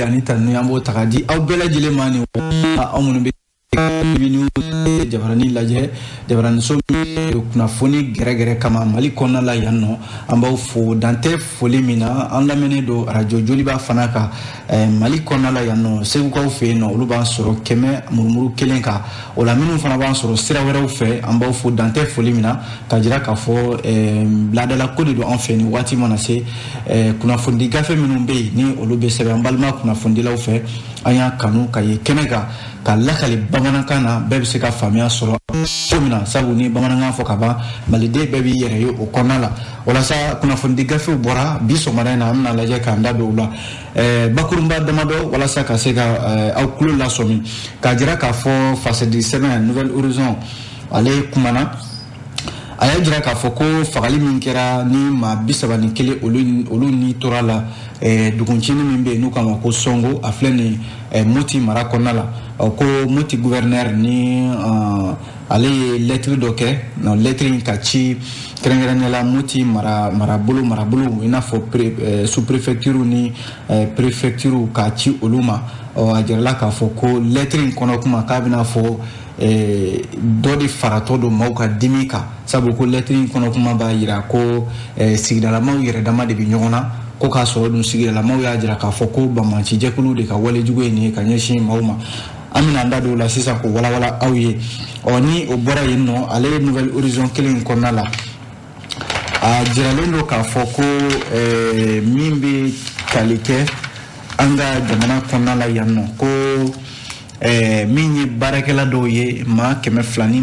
Anita Nyambo Takadi, au Bella Gilemani, Omunbe. Jabarani laje jabarani so kuna foni gere kama mali konna la yanno amba fo dante foli mina anda menedo radio joliba fanaka mali konna la yanno segu ko fe no uluba soro keme murmuru kelenka ola minu fana ba soro sira wera fe amba fo dante foli mina kajira ka fo blada la kodi do en fe ni wati mona se kuna fondi gafe minu be ni olube sebe ambalma kuna fondi la fe anya kanu kaye kenega ka lakali bamanakana bebe se ka famia soro komina sabu ni bamananga fo kaba malide bebe yere yo o konala wala sa kuna fondi gafe bora biso marana amna laje ka ndabe ula bakurumba damado wala sa ka se ka au kulu la somi ka jira ka fo face du semaine nouvelle horizon ale kumana aya jira ka fo ko fagali min kera ni ma bisaba ni kele olu ni torala dukunchini mimbe nu kama ko songo afleni moti mara konala ko moti gouverneur ni ale lettre doke no lettre kachi krengera la moti marabulu ina fo sous préfecture ni préfecture kachi oluma ajirla ka fo ko lettre kono kuma kabina fo dodi farato do mauka dimika sabu ko lettre kono kuma ba yira ko sigdala maw yere dama de bi nyona ko ka so dum sigdala maw ya jira ka fo ko bamanci jekulu de ka wale jugo ni ka nyeshi mawma amina ndado la sisa ko wala awye oni o bora yinno ale nouvelle horizon killing konala a jiralendo ka fo ko mimbi kalike anga jamana konala yanno ko minyi barakela doye ma keme flani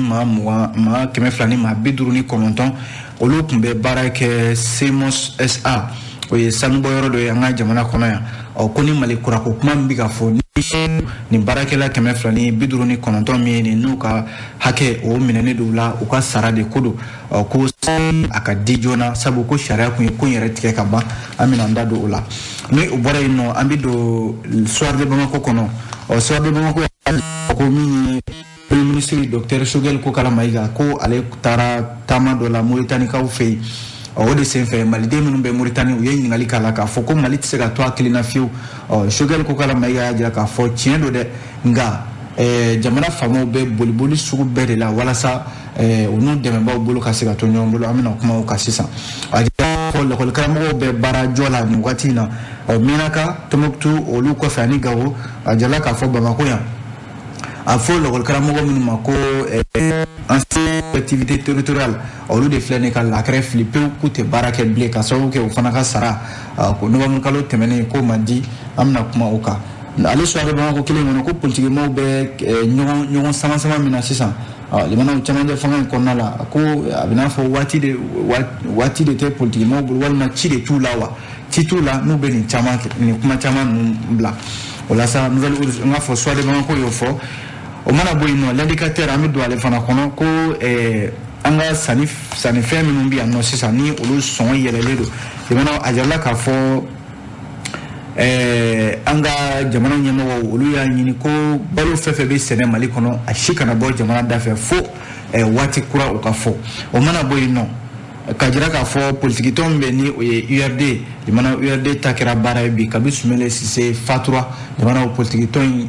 ma biduruni kononton olu kumbe barake Semos SA oye sanubo yoro do yanga jamana konaya o koni mali kurako kuma mbiga fo ni barakela keme flani biduruni kononton mi ni nuka hake o minene dula uka sarade kudu ko aka dijona sabu ko sharia kun yere tike kaba amina ndado ula ni ubora ino ambido soir de bamako kono o soir de bamako ko mi premier ministre docteur Shogel ko kala maiga ko ale tara tama do la Mauritanie ka fe o de sen fe mali de minu be Mauritanie o yen ngali kala ka fo ko mali tsega to akilina fiu Shogel ko kala maiga ja ka fo tiendo de nga jamana famo be boliboli sugu be de la wala sa onu de mba bolo ka sega to nyombo amina kuma o ka sisa ko le ko kala be bara jola ni watina o minaka tomoktu olu ko fani gawo ajala ka fo bamako ya afo le karamo ko minuma ko activité territoriale olu de flene ka la cref flippé ko te barake blé ka so ke o fana ka sara ko no bam kalo temene ko mandi amna kuma oka ale so ba ko kile ngono ko politique mo be nyon sama mina sisa le mana chama de fanga ko nala ko abina fo wati de te politique mo bul wal na ci de tulawa ci tula no be ni chama ni kuma chama bla wala sa nouvelle nga fo so de ba ko yo fo o mana boyino l'indicateur amido ale fana kono ko anga sanif femi numbi anno sisa ni olu son yelele do de mana ajalla ka fo anga jamana nyama olu ya nyini ko balo fefe be sene mali kono ashika na bo jamana dafe fo wati kura o ka fo o mana boyino kajira ka fo politique tombe ni URD de mana URD takira bara bi kabisu mele sise fatura de mana politique ton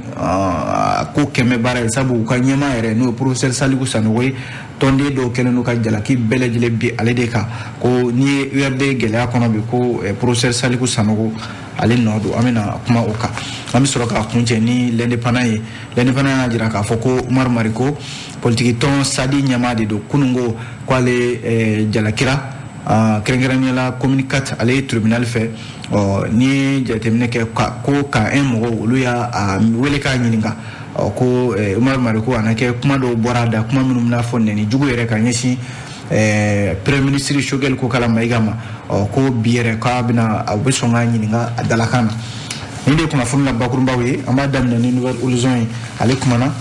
ko keme bara sabu ka nyema ere no professeur Saliku Sanogoy tonde do kelenu ka jalaki belejele bi alede ka ko ni URD gele akono bi ko professeur Saliku Sanogo ale nodo amina kuma oka ami soroka kunje ni l'indépendant jira ka fo ko Umar Mariko politique ton sadi nyama de do kunungo kwale jalakira krengerani la communicat ale tribunal fe ni jatemne ke ko ka mo oluya wele ka nyininga ko Umar Mariko anake kuma do borada kuma minum na fonne ni jugo yere ka nyesi premier ministre Shogel ko kala maigama ko biere ka bina abusonga nyininga adalakana inde kuna funna bakurumba we amadam na nouvelle horizon alikumana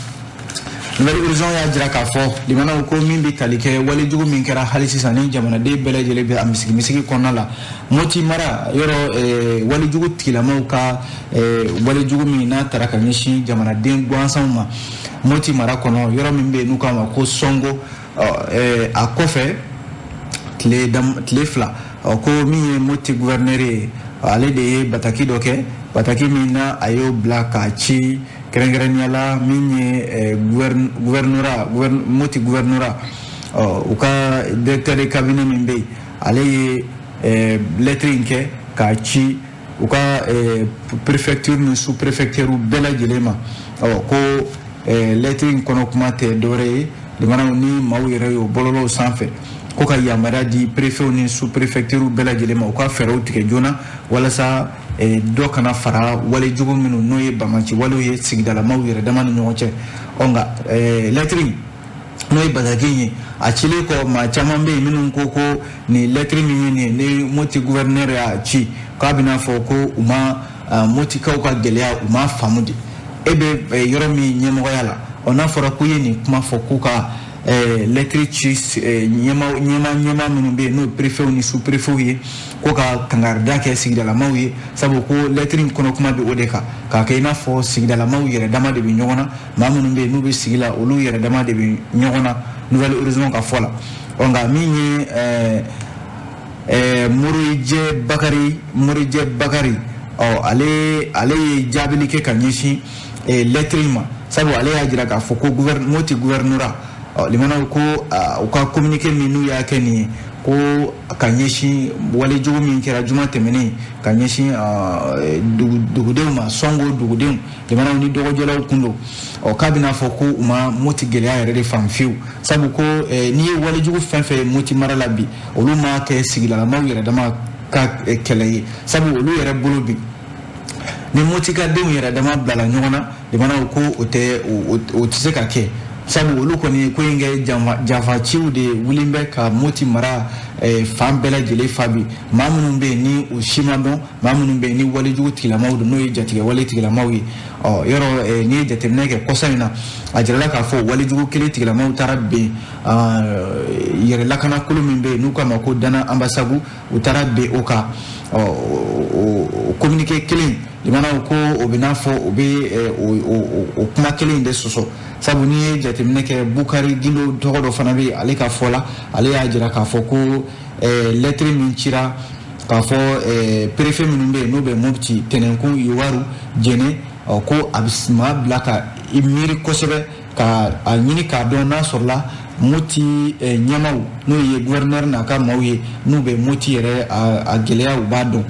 nouvelle horizon ya jira ka fo limana ko mimbi kalike wali jugu min kera halisi sani jamana de belejele be misiki konala moti mara yoro wali jugu tikila mauka wali jugu min na taraka nyishi jamana de gwansamma moti mara kono yoro mimbe nuka ma ko songo a kofe tle fla ko mi moti gouverneur ale de bataki doke bataki min na a y'o bila k'a ci kɛrɛnkɛrɛnniyala min ye moti gouvernorat u ka directeur de cabinet min bɛ yen ale ye lettre in kɛ k'a ci u ka préfecture ni sous préfecture bɛɛ lajɛlen ma ko lettre in kɔnɔ kuma tɛ dɔwɛrɛ ye limanaw ni maaw yɛrɛ y'o bɔlɔlɔw sanfɛ ko ka yamaruya di préfet ni sous préfecture bɛɛ lajɛlen ma u ka fɛɛrɛw tigɛ joona walasa dɔ kana fara wale jugu minnu n'o ye bamaci walew ye sigidalamaw yɛrɛ dama ni ɲɔgɔn cɛ nka lettre n'o ye bataki ye a cilen kɔ maa caman bɛ yen minnu ko ko nin lettre min ye nin ye ni moti gouverneur y'a ci k'a bɛna fɔ ko u ma motikaw ka gɛlɛya u ma faamu de e bɛ yɔrɔ min ɲɛmɔgɔya la n'a fɔra ko ye nin kuma fɔ k'u ka lettre ci ɲɛma minnu bɛ yen n'o préfet ni sous préfet ye ko ka kangarida kɛ sigidalamaw ye sabu ko lettre in kɔnɔ kuma bɛ o de kan k'a kɛ i n'a fɔ sigidalamaw yɛrɛ dama de bɛ ɲɔgɔn na maa minnu bɛ yen n'u bɛ sigi la olu yɛrɛ dama de bɛ ɲɔgɔn na nouvelle horizon ka fɔ la nka min ye Morijɛ Bakari ale ye jaabili kɛ ka ɲɛsin lettre in ma sabu ale y'a jira k'a fɔ ko moti gouvernorat limanaw ko u ka communiqué min n'u y'a kɛ nin ye ko ka ɲɛsin wale jugu min kɛra juma tɛmɛnen ka ɲɛsin dugudenw ma Songo dugudenw limanaw ni dɔgɔjɔlaw kun don k'a bɛna fɔ ko u ma moti gɛlɛya yɛrɛ de faamu fiyewu sabu ko n'i ye wale jugu fɛn fɛn ye moti mara la bi olu ma kɛ sigidalamaw yɛrɛ dama ka kɛlɛ ye sabu olu yɛrɛ bolo bi ni motikadenw yɛrɛ dama bilala ɲɔgɔn na limanaw ko o tɛ se ka kɛ sabu olu kɔni ko in kɛ janfaciw de wulen bɛ ka moti mara fan bɛɛ lajɛlen fa bi maa minnu bɛ yen ni u si ma dɔn maa minnu bɛ yen ni walejugu tigilamaw don n'o ye jatigɛ wale tigilamaw ye yɔrɔ n'i ye jateminɛ kɛ kɔsa in na a jirala k'a fɔ walejugu kelen tigilamaw taara ben yɛrɛ lakanakolo min bɛ yen n'u k'a ma ko Dana Ambasagu u taara ben o kan o communiqué kelen limanaw ko o bɛ n'a fɔ o bɛ o kuma kelen in de sɔsɔ sabu n'i ye jateminɛ kɛ Bukari Gindo tɔgɔ dɔ fana bɛ yen ale ka fɔ la ale y'a jira k'a fɔ ko lettre min cira k'a fɔ préfet minnu bɛ yen n'o bɛ Mopti Tɛnɛnkun Iwaru Jɛnɛ ko a bɛ maa bila ka i miiri kosɛbɛ ka a ɲini k'a dɔn n'a sɔrɔla Moti ɲɛmaw n'o ye gouverneur n'a ka maaw ye n'u bɛ Moti yɛrɛ a gɛlɛya u b'a dɔn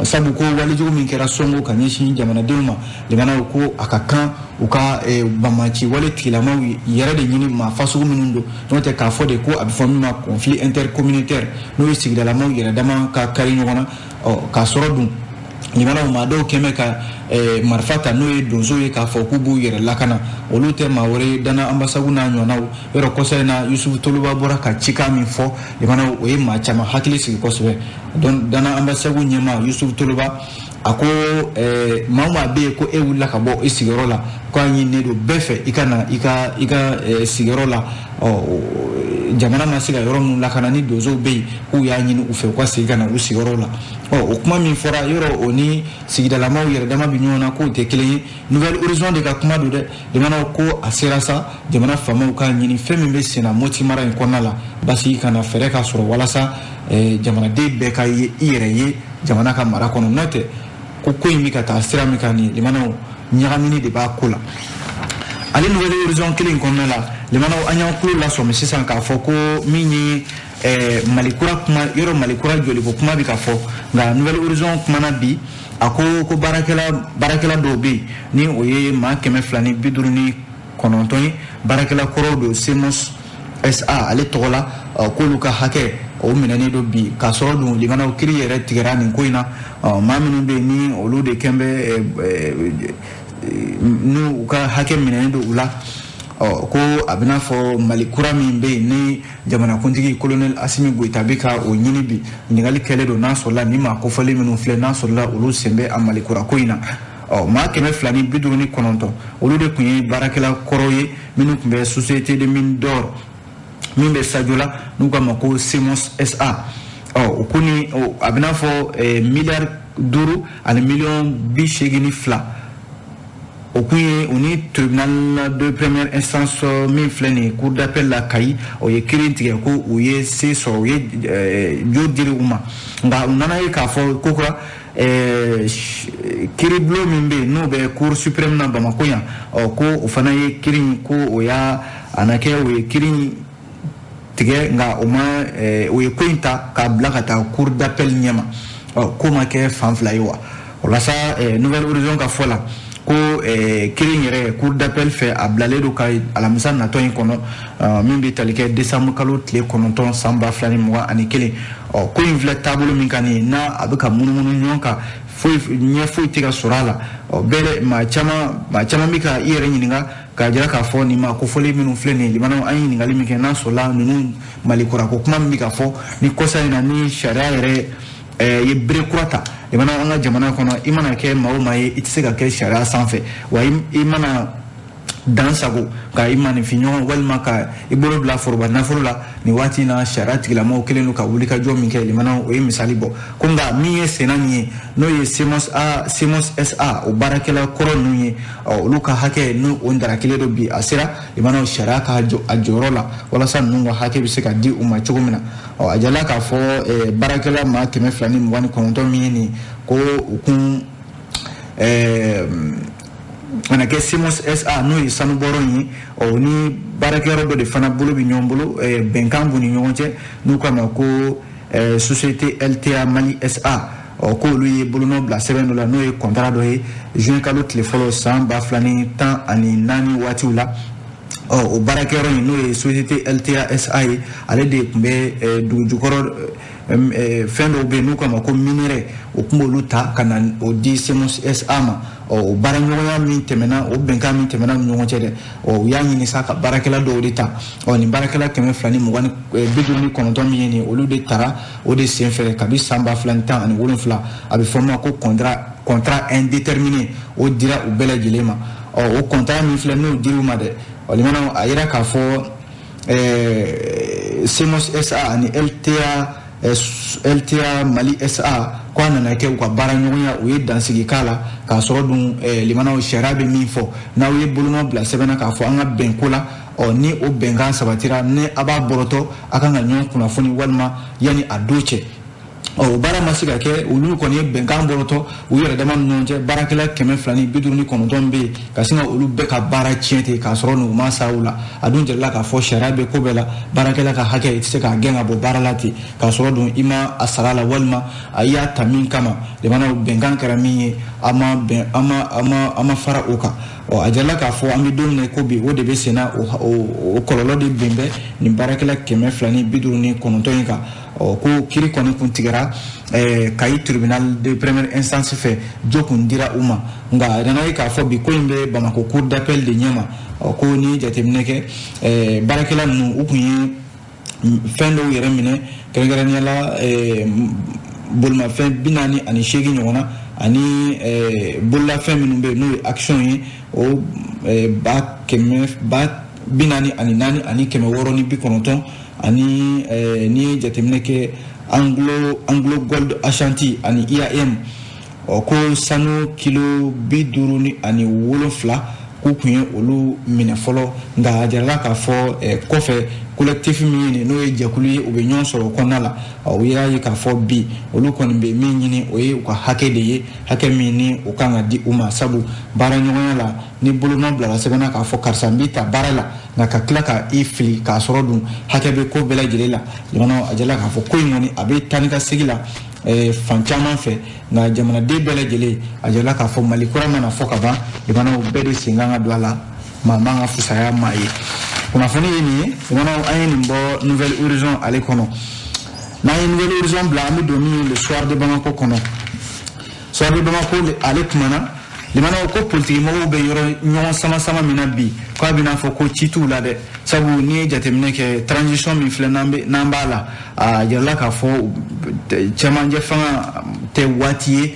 sabu ko walejugu min kɛra Songo ka ɲɛsin jamanadenw ma limanaw ko a ka kan u ka bamaci wale tigilamaw yɛrɛ de ɲini maa fasugu minnu don n'o tɛ k'a fɔ de ko a bɛ fɔ min ma conflit intercommunautaire n'o ye sigidalamaw yɛrɛ dama ka kari ɲɔgɔn na k'a sɔrɔ dun limanaw maa dɔw kɛmɛ ka marifa ta n'o ye donsow ye k'a fɔ k'u b'u yɛrɛ lakana olu tɛ maa wɛrɛ ye Dana Ambasagu n'a ɲɔgɔnnaw yɔrɔ kɔsa in na Yusufu Toluba bɔra ka cikan min fɔ limanaw o ye maa caman hakili sigi kosɛbɛ donc Dana Ambasagu ɲɛmaa Yusufu Toluba a ko maa o maa bɛ yen ko e wulila ka bɔ i sigiyɔrɔ la k'a ɲininen don bɛɛ fɛ i ka na i ka sigiyɔrɔ la jamana ma se ka yɔrɔ minnu lakana ni donsow bɛ yen k'u y'a ɲini u fɛ u ka segin ka na u sigiyɔrɔ la o kuma min fɔra yɔrɔ o ni sigidalamaw yɛrɛ dama bɛ ɲɔgɔn na k'o tɛ kelen ye nouvelle horizon de ka kuma don dɛ limanaw ko a sera sa jamana faamaw k'a ɲini fɛn min bɛ senna Moti mara in kɔnɔna la basi kana fɛɛrɛ ka sɔrɔ walasa jamanaden bɛɛ ka ye i yɛrɛ ye jamana ka mara kɔnɔ n'o tɛ ko in bɛ ka taa sira min kan nin limanaw ɲagamini de b'a ko la ale nouvelle horizon kelen kɔnɔna la limanaw an y'an tulo lasɔmi sisan k'a fɔ ko min ye malikura kuma yɔrɔ malikura jɔliko kuma bɛ ka fɔ nka nouvelle horizon kumana bi a ko baarakɛla dɔw bɛ yen ni o ye maa 259 ye baarakɛla kɔrɔw don Semos SA ale tɔgɔ la k'olu ka hakɛ o minɛnen don bi k'a sɔrɔ dun limanaw kiri yɛrɛ tigɛra nin ko in na maa minnu bɛ yen ni olu de kɛn bɛ n'u ka hakɛ minɛnen don u la ko a bɛna fɔ Mali kura min bɛ yen ni jamanakuntigi colonel Asimi Goita bɛ ka o ɲini bi ɲininkali kɛlen don n'a sɔrɔla ni maa kofɔli minnu filɛ n'a sɔrɔla olu sen bɛ a Mali kura ko in na maa 259 olu de tun ye baarakɛla kɔrɔ ye minnu tun bɛ société de mine d'or min bɛ Sajo la n'u k'a ma ko Semos SA o ko ni a bɛna fɔ miliyari 5 ani miliyɔn 82 o kun ye o ni tribunal de première instance min filɛ nin ye cour d'appel la Kayi o ye kiiri tigɛ ko u ye se sɔrɔ u ye jo diri u ma nka u nana ye k'a fɔ ko kura kiriblo mimbe no be cour suprême na Bamako ya ko o fana ye kirin ko o ya anake o ye kirin tige nga o ma o ye ko inta ka blaka ta cour d'appel nyama ko ma ke fanfla yo wala sa nouvelle horizon ka fola ko kirin yere cour d'appel fait a blale do ka alamisa na to kono mimbe talike décembre kalo tle kononton samba flani mwa ani kele ko invla tabulu min kani na abuka munumunu nyonka foi nya foi tiga surala bele ma chama mika yere nyinga ka jira ka fo ni ma ko fole minu fleni limana ayi ni ngali mike na sola nunu malikura ko kuma mika fo ni kosa ina ni sharia yere ye bre kurata limana anga jamana kono imana ke mawo mai itse ke sharia sanfe wa imana dansago ka imani finyon walma ka ibolo bla forba na forla ni wati na sharati la mo kelenu ka wulika jo min ke limana o misali bo kunga miye senani no ye simos sa o barakela koron ni o luka hake no ondara keledo bi asira limana sharaka ajorola wala san nungo hake bi seka di umma chugumina o ajala ka fo barakela ma keme flani mwani konto mini ko ukun ana ke simos sa no sanu boroni o ni barakero do de fana bulu bi nyombulu benkambu ni nyonche nu kama ko société LTA Mali SA o ko lui bulu no bla seben la no contrat do e juin kalo telefolo samba flani tan ani nani watiula o barakero ni no société LTA SA ale de be du jukoro fendo be nu kama ko minere o kumbo luta kana o di simos SA ma o baranyoya min temena o benka min temena nyongo chede o yanyi ni saka barakela do dita o ni barakela keme flani mugani bidu ni konton mi ni olu de tara o de senfere kabi samba flanta ani wolon fla abi forma ko contrat indéterminé o dira o bela jilema o contrat mi flani o diruma de o limana ayira ka fo Simos SA ani LTA Mali SA kwa na ke kwa baranyoya o dansigi kala ka soro dun limana o sharabe min fo na o buluno bla sebena ka fo anga benkola o ni o benga sabatira ne aba boroto akanga nyon kuna foni walma yani adoche o bara masika ke ulu ko ni benga boroto o yere dama nyonje barakela keme flani biduruni kono dombe kasinga ulu be ka bara chiente ka soro no masaula adun jella ka fo sharabe ko bela barakela ka hake itse ka genga bo baralati ka soro dun ima asarala walma aya tamin kama de mana benga karami ama fara oka o ajala ka fo ambi don ne ko bi o de be sena o kololo de bembe ni barakela keme flani biduruni kono tonka o ko kiri koni kuntigara kai tribunal de première instance fait jokun dira uma nga dana ka fo bi ko imbe Bamako cour d'appel de Nyama o ko ni jatemneke barakela nu ukunye fendo yere mine kengere la bulma fe binani ani shegi nyona ani bulla fe minumbe no action yi o ba keme ba binani ani nani ani keme woroni bi kononton ani ni jatemneke Anglo Gold Ashanti ani IAM o ko sanu kilo biduruni ani wolofla ku kunye olu mine folo nga jarala ka fo kofe collectif mini no e jakuli o be nyon so ko nala o yayi ka fo bi olu kon be minini o e ko hake de ye hake mini o kanga di uma sabu bara nyonala ni bulu no bla sebena ka fo karsambita barala na ka klaka ifli ka sorodun hake be ko bela jilela yono ajala ka fo ko ngoni abe tanika sigila fanchama fe na jamana de bela jele ajala ka fo malikura na fo ka ba yono bede singanga dwala manga fusaya mai kuna foni ni yono ayeni mbo nouvelle horizon ale kono na nouvelle horizon bla mi domi le soir de Bamako kono soir de Bamako ale kumana limana ko politique mo be yoro nyon sama minabi ko abina fo ko citu la de sabu ni jatemne ke transition mi flenambe nambala a yalla ka fo chamanje fanga te wati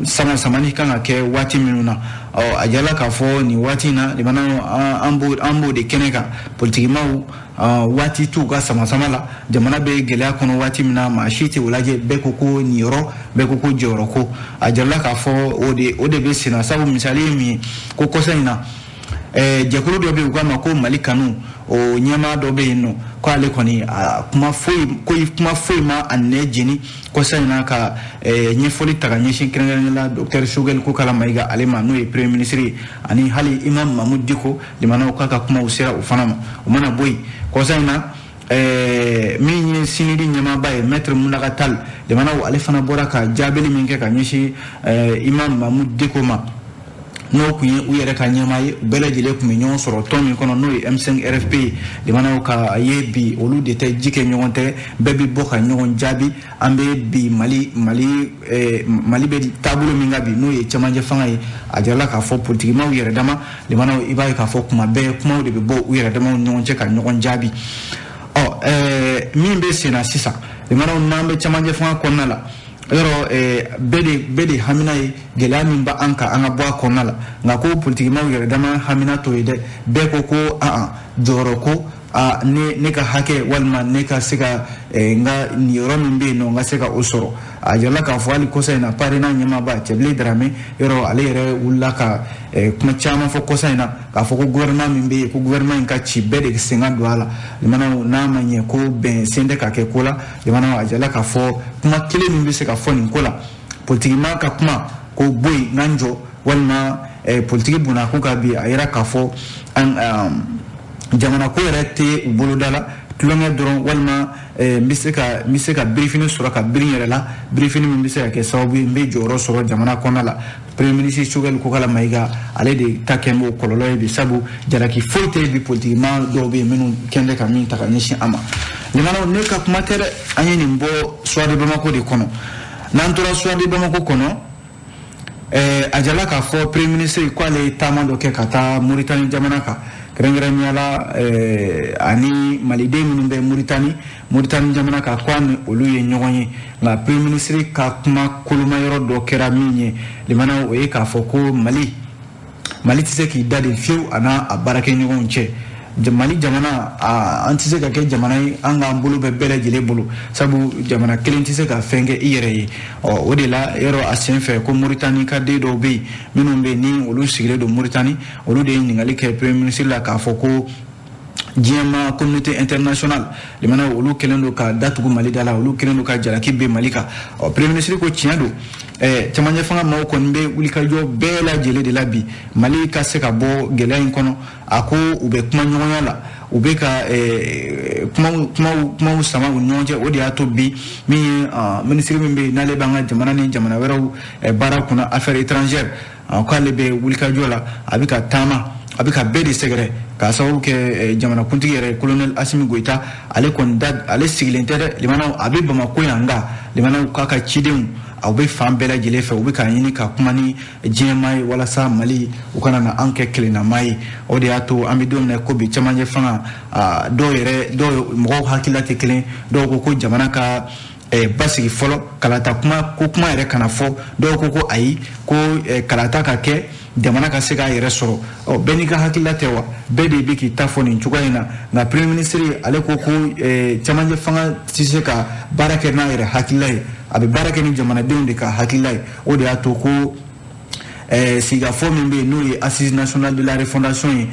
sama ni kanga ke wati minuna o ajala ka fo ni wati na limana ambo de keneka politique mo wati tu ga sama la jamana be gele kono wati mina mashiti ulaje be koko niro be koko joro ko ajalla ka fo ode be sina sabu misali mi koko sena jakuru do be ugama ko malikanu o nyama do be no ko ale koni kuma foi ma anne jini ko sayna ka nyefoli taga nyeshin kirangala Dr. Shugel ko kala maiga ale ma no e premier ministre ani hali imam Mahmoud Diko limana ko ka kuma usira ufanama umana boy ko sayna min sinidi nyama baye maître Munagatal limana ale fana bora ka jabeli minke ka nyeshi imam Mahmoud Diko ma no kunye u yere ka nyama ye bele jele ku minyon soro to min kono no M5 RFP de manaw ka yebi olu de te jike nyonte bebi boka nyon jabi ambe bi mali be tabulo minga bi no ye chamanje fanga ye ajala ka fo politique ma u yere dama de manaw ibaye ka fo kuma be kuma de be bo u yere dama nyon che ka nyon jabi min be sena sisa de manaw nambe chamanje fanga konnala yoro bede hamina ye gela min ba anka anga bwa konala nga ko politique ma yere dama hamina to ide be ko joro ko ne ka hake walma ne ka sika nga ni yoro min be no nga sika usoro ajala ka fwali kosa ina pare na nyama ba cheble drame yoro ale yere ulla ka kuma chama fo kosa ina ka fo ko gouvernement min be ko gouvernement ka ci bede singa douala limana na manye ko ben sende ka ke kola limana ajala ka fo kuma kile min be se ka fo ni kola politique ma ka kuma ko boy nanjo walma politique buna ko ka bi ayira ka fo an jamana ko rete bolodala tulonga doron walma miseka briefing sura ka briefing la briefing min miseka ke sababu mbe joro sura jamana konala premier ministre Shugel ko kala maiga ale de takembo kololo bi sabu jaraki foite bi politiquement do be menu kende ka min taka nyishi ama limana ne ka kuma tere anyeni mbo swade Bamako de kono nantura swade Bamako kono ajala ka fo premier ministre ko ale tamando ke kata Mauritanie jamana ka Miala ani malide minumbe Mauritanie jamana ka kwani oluye nyonyi la premier ministre ka kuma kuluma yoro do kera minye limana o e ka foko Mali tise ki dade fiu ana abarake nyonyi che Mali jamana antise ka ke jamana anga mbulu be bele jile bulu sabu jamana kelentise ka fenge iyere o de la yoro asenfe ko Mauritanie ka de do be minumbe ni olu sigre do Mauritanie olu de ningali ke premier ministre la ka foko jema communauté internationale limana olu kelendo ka datugu Mali dala olu kelendo ka jaraki be Malika premier ministre ko tiando chamanya fanga maw kon be wulika jo bela jele de labi Mali ka se ka bo gela in kono ako ube kuma nyonya la ube ka kuma sama unyonje odi ato bi mi ministre mbe nale banga jamana wero bara kuna affaires étrangères ko lebe wulika jo la abika tama abika bedi segre ka sawu ke jamana kuntigi yere colonel Assimi Goïta ale kon dad ale siglentere limana abi Bamako yanga limana kaka chidem awbe fambela jele fe ubi ka yini ka kumani jemai wala sa Mali ukana na anke klina mai odi ato amidom na ko bi chamanje fanga do yere do mo hakilati klin do ko jamana ka basigi folo kalata kuma yere kana fo do ko ayi ko kalata ka ke jamana ka se ka yere soro beni ka hakilate wa bedi biki tafoni chugaina na premier ministre ale ko chamanje fanga tise ka barake na yere hakilai abi barake ni jamana de ka hakilai o de ato ko siga fo mbe no assise nationale de la refondation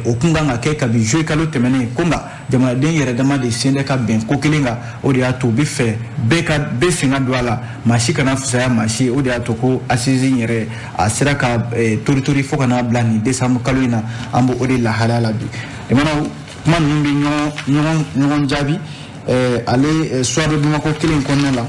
o kunga ngake ka bi jouer kalo temene kunga jamana den yere dama de sende ka ben ko kilinga o de ato bi fe be singa douala mashi kana fusaya mashi o de ato ko assise yere asira ka tori fo kana blani décembre kalo ina ambo o de la halala bi e mana man mbi nyon jabi ale soir de Bamako kilin konnala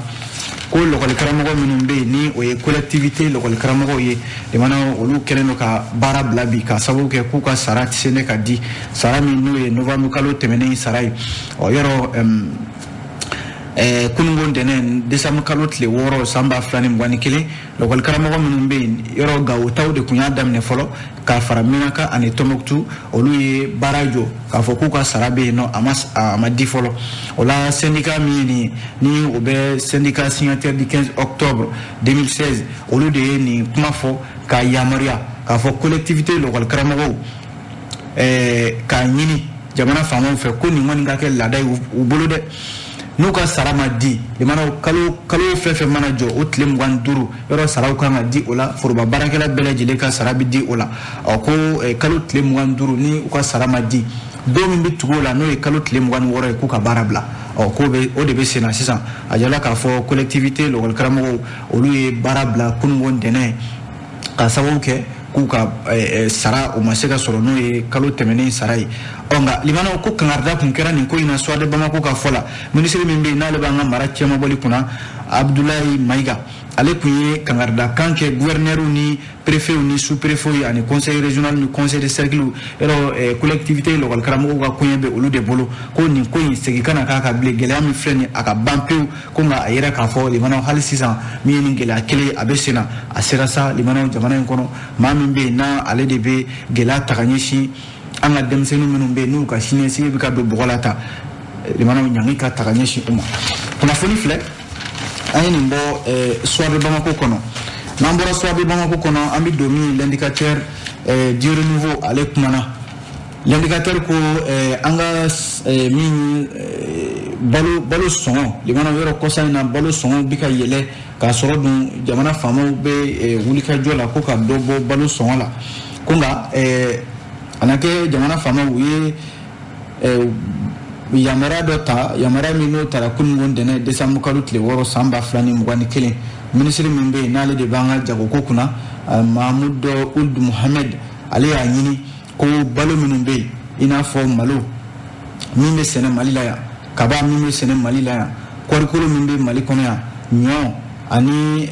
ko lokol karamogo minum be ni o ye collectivité lokol karamogo ye de mana olu keleno ka bara blabi ka sabu ke ku ka sarati sene ka di sarami no ye novembre kalo temene sarai o yoro kunungon denen décembre kalo tle woro samba flani ngwani kile lokol karamogo minum be yoro gawo tawde kunya damne folo ka faramina ka ane tomoktu olu ye barajo ka foku ka sarabe no amadi folo ola syndicat ni obe syndicat signataire du 15 octobre 2016 olu de ni kuma fo ka yamaria ka fo collectivité lokol karamogo ka nyini jamana famo fe ko ni ngoni ngake ladai u bolo de nuka sarama di limana kalo fefe mana jo utlem gwanduru yoro saraw kan di ola forba barakela bele jile ka sarabi di ola ko kalo tlem gwanduru ni uka sarama di do min bi tugo la no e kalo tile mugan woro e ku ka baara bila ko be o de be sena sisan a jala k'a fɔ collectivité lɔgɔli karamɔgɔw olu ye baara bila kunungo ntɛnɛn ka sababu kɛ k'u ka sara o ma se ka sɔrɔ n'o ye kalo tɛmɛnen sara ye nka limanaw ko kangarida kun kɛra nin ko in na Suwade Bamako ka fɔ la minisiri min bɛ yen n'ale b'an ka mara cɛmabɔli kunna Abdoulaye Maïga ale kun ye kangarida kan kɛ gouverneur ni préfet ni sous-préfet ani conseil régional ni conseil de cercle yɔrɔ collectivité lɔgɔli karamɔgɔw ka koɲɛ bɛ olu de bolo ko nin ko in segin kana k'a ka bilen gɛlɛya min filɛ nin a ka ban pewu ko nka a yɛrɛ k'a fɔ limanaw hali sisan min ye nin gɛlɛya kelen a bɛ sen na a sera sa limanaw jamana in kɔnɔ maa min bɛ yen n'a ale de bɛ gɛlɛya ta ka ɲɛsin an ka denmisɛnnin minnu bɛ yen n'u ka siniɲɛsigi bɛ ka don bɔgɔ la ta limanaw ɲangi ka ta ka ɲɛsin u ma kunnafoni filɛ an ye nin bɔ Suwade Bamako kɔnɔ n'an bɔra Suwade Bamako kɔnɔ an bɛ don min l'indicateur du renouveau ale kumana l'indicateur ko an ka min balo sɔngɔ limanaw yɔrɔ kɔsa in na balo sɔngɔ bɛ ka yɛlɛ k'a sɔrɔ dun jamana faamaw bɛ wulikajɔ la ko ka dɔ bɔ balo sɔngɔ la ko nka a na kɛ jamana faamaw u ye yamaruya dɔ ta yamaruya min n'o taara kunungo ntɛnɛn décembre kalo tile 6 san 2021 minisiri min bɛ yen n'ale de b'an ka jagoko kunna Mahamudu Ould Mohamed ale y'a ɲini ko balo minnu bɛ yen i n'a fɔ malo min bɛ sɛnɛ Mali la yan kaba min bɛ sɛnɛ Mali la yan kɔɔrikolo min bɛ Mali kɔnɔ yan ɲɔ ani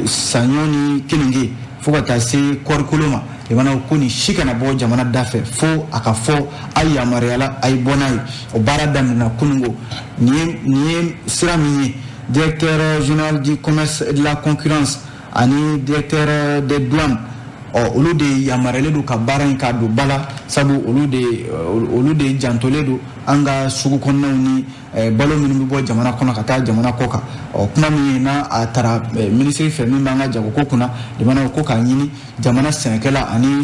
saɲɔ ni keninge fo ka taa se kɔɔrikolo ma limanaw ko nin si kana bɔ jamana da fɛ fo a ka fɔ a yamaruyala a ye bɔ n'a ye o baara daminɛna kunungo nin ye sira min ye directeur général du commerce et de la concurrence ani directeur des douanes olu de yamaruyalen don ka baara in ka don ba la sabu olu de jantolen don an ka sugu kɔnɔnaw ni balo minnu bɛ bɔ jamana kɔnɔ ka taa jamana kɔ kan kuma min ye n'a a taara minisiri fɛ min b'an ka jagoko kunna limanaw ko k'a ɲini jamana sɛnɛkɛla ani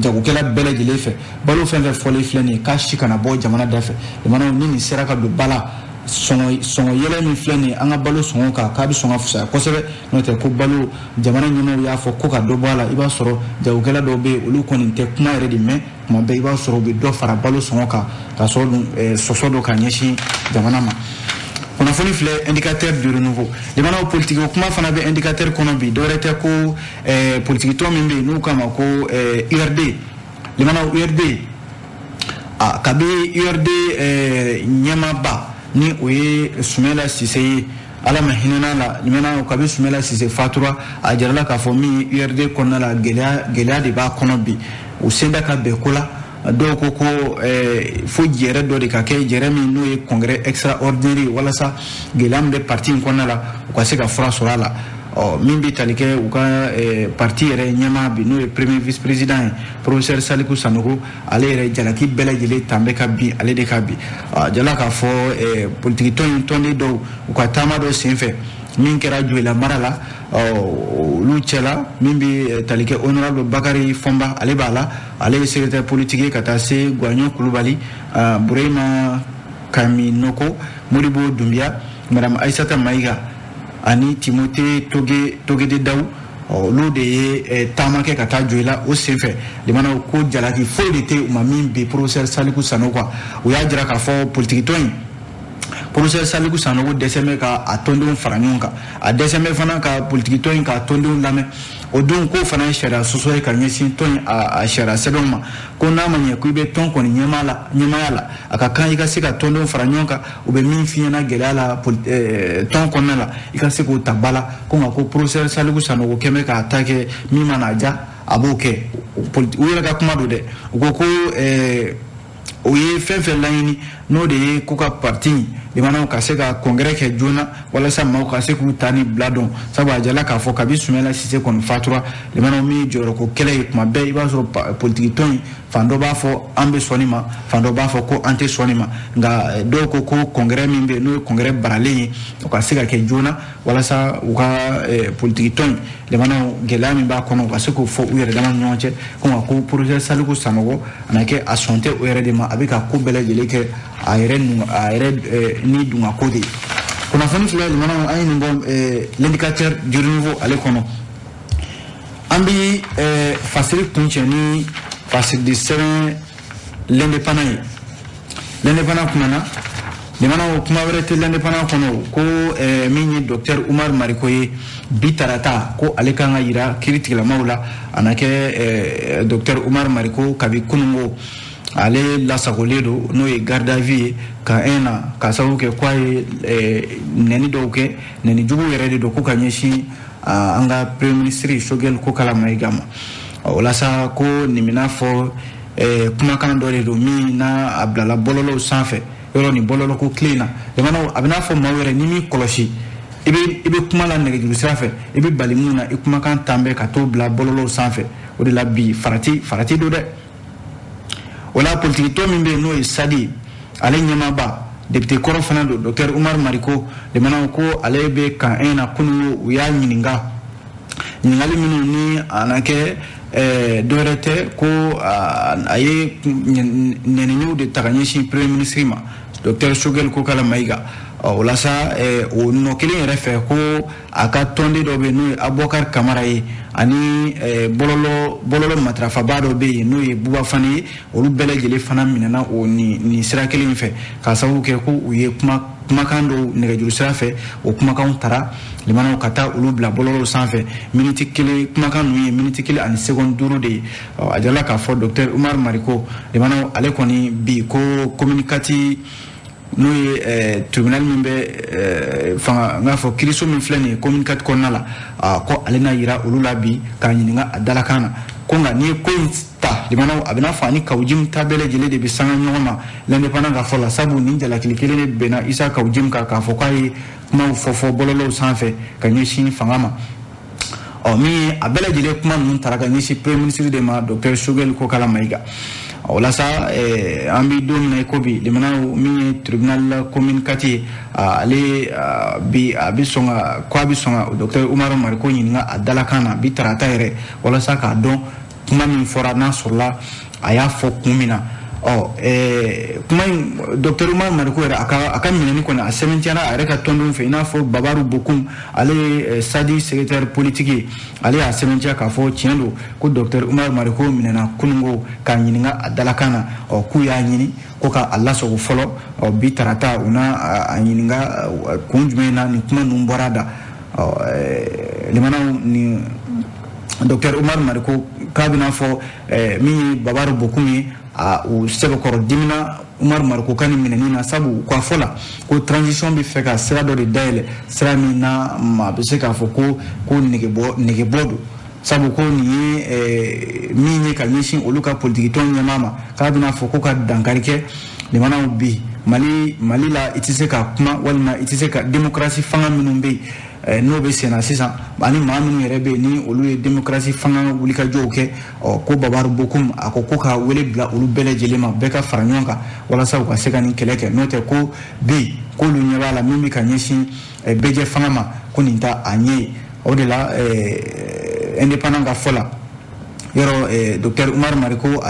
jagokɛla bɛɛ lajɛlen fɛ balo fɛn fɛn fɔlen filɛ nin ye k'a si kana bɔ jamana da fɛ limanaw ni nin sera ka don ba la sɔngɔ yɛlɛ min filɛ nin ye an ka balo sɔngɔ kan k'a bɛ sɔn ka fisaya kosɛbɛ n'o tɛ ko balo jamana ɲɛmaaw y'a fɔ ko ka dɔ bɔ a la i b'a sɔrɔ jagokɛla dɔw bɛ yen olu kɔni tɛ kuma yɛrɛ de mɛn tuma bɛɛ i b'a sɔrɔ u bɛ dɔ fara balo sɔngɔ kan k'a sɔrɔ sɔsɔ dɔ ka ɲɛsin jamana ma kunnafoni filɛ indicateur du renouveau limanaw politiki o kuma fana bɛ indicateur kɔnɔ bi dɔwɛrɛ tɛ ko politiki tɔn min bɛ yen n'u k'a ma ko URD limanaw URD kabi URD ɲɛmaaba ni o ye Sumela Sise ye ala ma hinɛna la limanaw kabi Sumela Sise fatura a jarala k'a fɔ min ye URD kɔnɔna la gɛlɛya de b'a kɔnɔ bi u senda ka bɛn ko la dɔw ko fo jɛrɛ dɔ de ka kɛ jɛrɛ min n'o ye congrès extraordinaire walasa gɛlɛya min bɛ parti in kɔnɔna la u ka se ka fura sɔrɔ a la min bɛ tali kɛ u ka parti yɛrɛ ɲɛmaa bi n'o ye premier vice président ye professeur Saliku Sanogo ale yɛrɛ jalaki bɛɛ lajɛlen tan bɛ ka bin ale de ka bin jala k'a fɔ politiki tɔnden dɔw u ka taama dɔ senfɛ min kɛra Joyila mara la olu cɛla min bɛ tali kɛ honorable Bakari Fɔnba ale b'a la ale ye secrétaire politique ye ka taa se Guagnon Kulubali Burema Kaminoko Modibo Doumbia madame Aissata Maïga ani Timothée Togede Daou olu de ye taama kɛ ka taa Joyila o senfɛ limanaw ko jalaki foyi de tɛ u ma min bɛ professeur Saliku Sanogo u y'a jira k'a fɔ politiki tɔn in professeur Saliku Sanogo dɛsɛ bɛ ka a tɔndenw fara ɲɔgɔn kan a dɛsɛ bɛ fana ka politiki tɔn in ka tɔndenw lamɛn o don ko fana ye sariya sɔsɔ ye ka ɲɛsin tɔn in a sariya sɛbɛnw ma ko n'a ma ɲɛ ko i bɛ tɔn kɔni ɲɛmaaya la a ka kan i ka se ka tɔndenw fara ɲɔgɔn kan u bɛ min f'i ɲɛna gɛlɛya la tɔn kɔnɔna la i ka se k'o ta ba la ko nka ko professeur Saliku Sanogo kɛ bɛ k'a ta kɛ min mana ja a b'o kɛ u yɛrɛ ka kuma don dɛ u ko o ye fɛn fɛn laɲini n'o de ye ko ka parti limanaw ka se ka congrès kɛ joona walasa maaw ka se k'u ta ni bila dɔn sabu a jala k'a fɔ kabi Sumela Sise kɔni fatura limanaw min jɔyɔrɔ ko kɛlɛ ye tuma bɛɛ i b'a sɔrɔ politiki tɔn in fan dɔ b'a fɔ an bɛ sɔn nin ma fan dɔ b'a fɔ ko an tɛ sɔn nin ma nka dɔw ko congrès min bɛ yen n'o ye congrès baralen ye o ka se ka kɛ joona walasa u ka politiki tɔn in limanaw gɛlɛya min b'a kɔnɔ u ka se k'o fɔ u yɛrɛ dama ni ɲɔgɔn cɛ ko nka ko professeur Saliku Sanogo a na kɛ a sɔn tɛ o yɛrɛ de ma a bɛ ka ko bɛɛ lajɛlen kɛ a yɛrɛ ni dunga ko de ye kunnafoni filɛ limanaw an ye nin bɔ l'indicateur du renouveau ale kɔnɔ an bɛ fasiri kuncɛ ni fasiridi sɛbɛn l'indépendant kumana limana kuma wɛrɛ tɛ l'indépendant kɔnɔ ko min ye docteur Umar Mariko ye bi tarata ko ale kan ka yira kiiritigilamaw la a na kɛ docteur Umar Mariko kabi kunungo ale lasagolen do n'o ye garde à vue ye ka na ka sababu kɛ ko a ye nɛni dɔw kɛ nɛni jugu yɛrɛ de do ko ka ɲɛsin an ka premier ministre Choguel Kokala Maïga ma o la sa ko nin bɛna fɔ kumakan dɔ de do min na a bilala bɔlɔlɔw sanfɛ yɔrɔ ni bɔlɔlɔ ko tile na jamana a bɛna fɔ maa wɛrɛ ni min kɔlɔsi i bɛ kuma la nɛgɛjuru sira fɛ i bɛ bali mun na i kumakan tan bɛɛ ka t'o bila bɔlɔlɔw sanfɛ o de la bi farati do dɛ o la politiki tɔ min bɛ yen n'o ye Sadi ale ɲɛmaaba député kɔrɔ fana do docteur Umar Mariko jamana ko ale bɛ kan na kunun u y'a ɲiningali minnu ni a na kɛ dɔwɛrɛ tɛ ko a ye nɛniw de ta ka ɲɛsin premier ministre ma docteur Choguel Kokala Maïga o la sa o nɔ kelen yɛrɛ fɛ ko a ka tɔnden dɔ bɛ yen n'o ye Abubakar Kamara ye ani bɔlɔlɔ matarafaba dɔ bɛ yen n'o ye Buba Fane ye olu bɛɛ lajɛlen fana minɛna o nin sira kelen fɛ ka sababu kɛ ko u ye kumakan dɔw nɛgɛjuru sira fɛ o kumakanw tara limanaw ka taa olu bila bɔlɔlɔw sanfɛ miniti kelen kumakan ninnu ye miniti 1 ani seconde 5 de ye a jala k'a fɔ docteur Umar Mariko limanaw ale kɔni bi ko communicati n'o ye tribunal min bɛ fanga n'a fɔ kiiriso min filɛ nin ye communicati kɔnɔna la ko ale na yira olu la bi k'a ɲininka a dalakan na ko nka n'i ye ko in ta limanaw a bɛna fɔ ani Kawujim ta bɛɛ lajɛlen de bɛ sanga ɲɔgɔn ma l'indépendant ka fɔ la sabu nin jalakili kelen de bɛnna Isa Kawujim kan k'a fɔ k'a ye kumaw fɔ bɔlɔlɔw sanfɛ ka ɲɛsin fanga ma min ye a bɛɛ lajɛlen kuma ninnu tara ka ɲɛsin premier ministre de ma docteur Choguel Kokala Maïga o la sa an bɛ don min na i ko bi limanaw min ye tribunal communicati ale bi a bɛ sɔn ka docteur Umar Mariko ɲininka a dalakan na bi tarata yɛrɛ walasa k'a dɔn kuma min fɔra n'a sɔrɔla a y'a fɔ kun min na kuma in docteur Umar Mariko yɛrɛ a ka minɛni kɔni a sɛbɛntiyara a yɛrɛ ka tɔndenw fɛ i n'a fɔ Babaru Bokum ale ye Sadi secrétaire politique ye ale y'a sɛbɛntiya k'a fɔ tiɲɛ don ko docteur Umar Mariko minɛna kunungo k'a ɲininka a dalakan na k'u y'a ɲini ko k'a lasago fɔlɔ bi tarata u na a ɲininka kun jumɛn na nin kuma ninnu bɔra da limanaw ni docteur Umar Mariko k'a bɛna fɔ min ye Babaru Bokum ye u sɛbɛkɔrɔ dimina Umar Mariko ka nin minɛni na sabu k'a fɔ la ko transition bɛ fɛ ka sira dɔ de dayɛlɛ sira min na maa bɛ se k'a fɔ ko negebɔ don sabu ko nin ye min ye ka ɲɛsin olu ka politiki tɔn ɲɛmaa ma k'a bɛna fɔ ko ka dankari kɛ limanaw bi Mali la i tɛ se ka kuma walima i tɛ se ka démocratie fanga minnu bɛ yen n'o bɛ senna sisan ani maa minnu yɛrɛ bɛ yen ni olu ye démocratie fanga wulikajɔw kɛ ko Babaru Bokum a ko ka wele bila olu bɛɛ lajɛlen ma bɛɛ ka fara ɲɔgɔn kan walasa u ka se ka nin kɛlɛ kɛ n'o tɛ ko bi k'olu ɲɛ b'a la min bɛ ka ɲɛsin bɛɛjɛ fanga ma ko nin ta a ɲɛ ye o de la indépendant ka fɔ la yɔrɔ docteur Umar Mariko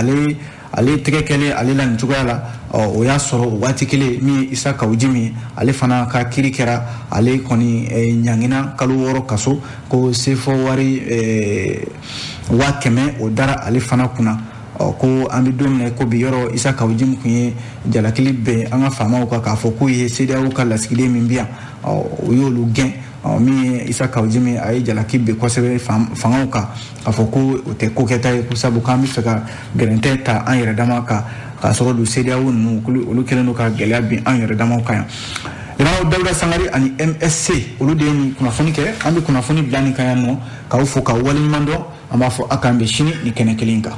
ale tɛgɛ kɛlen ale la nin cogoya la o y'a sɔrɔ o waati kelen min ye Isa Kawujim ye ale fana ka kiiri kɛra ale kɔni ɲangina kalo 6 kaso ko sefo wari 100,000 o dara ale fana kunna ko an bɛ don min na ko bi yɔrɔ Isa Kawujim kun ye jalakili bɛn an ka faamaw kan k'a fɔ k'u ye CEDEAO ka lasigiden min bɛ yan o y'olu gɛn min ye Isa Kawujim a ye jalaki bɛn kosɛbɛ fangaw kan k'a fɔ ko o tɛ ko kɛta ye ko sabu k'an bɛ fɛ ka gɛrɛntɛ ta an yɛrɛ dama kan k'a sɔrɔ don CEDEAO ninnu olu kɛlen don ka gɛlɛya bin an yɛrɛ damaw kan yan limanaw Dawuda Sangare ani MSC olu de ye nin kunnafoni kɛ an bɛ kunnafoni bila nin kan yan nɔ k'aw fo k'aw waleɲuman dɔn an b'a fɔ a k'an bɛ sini ni kɛnɛ kelen kan.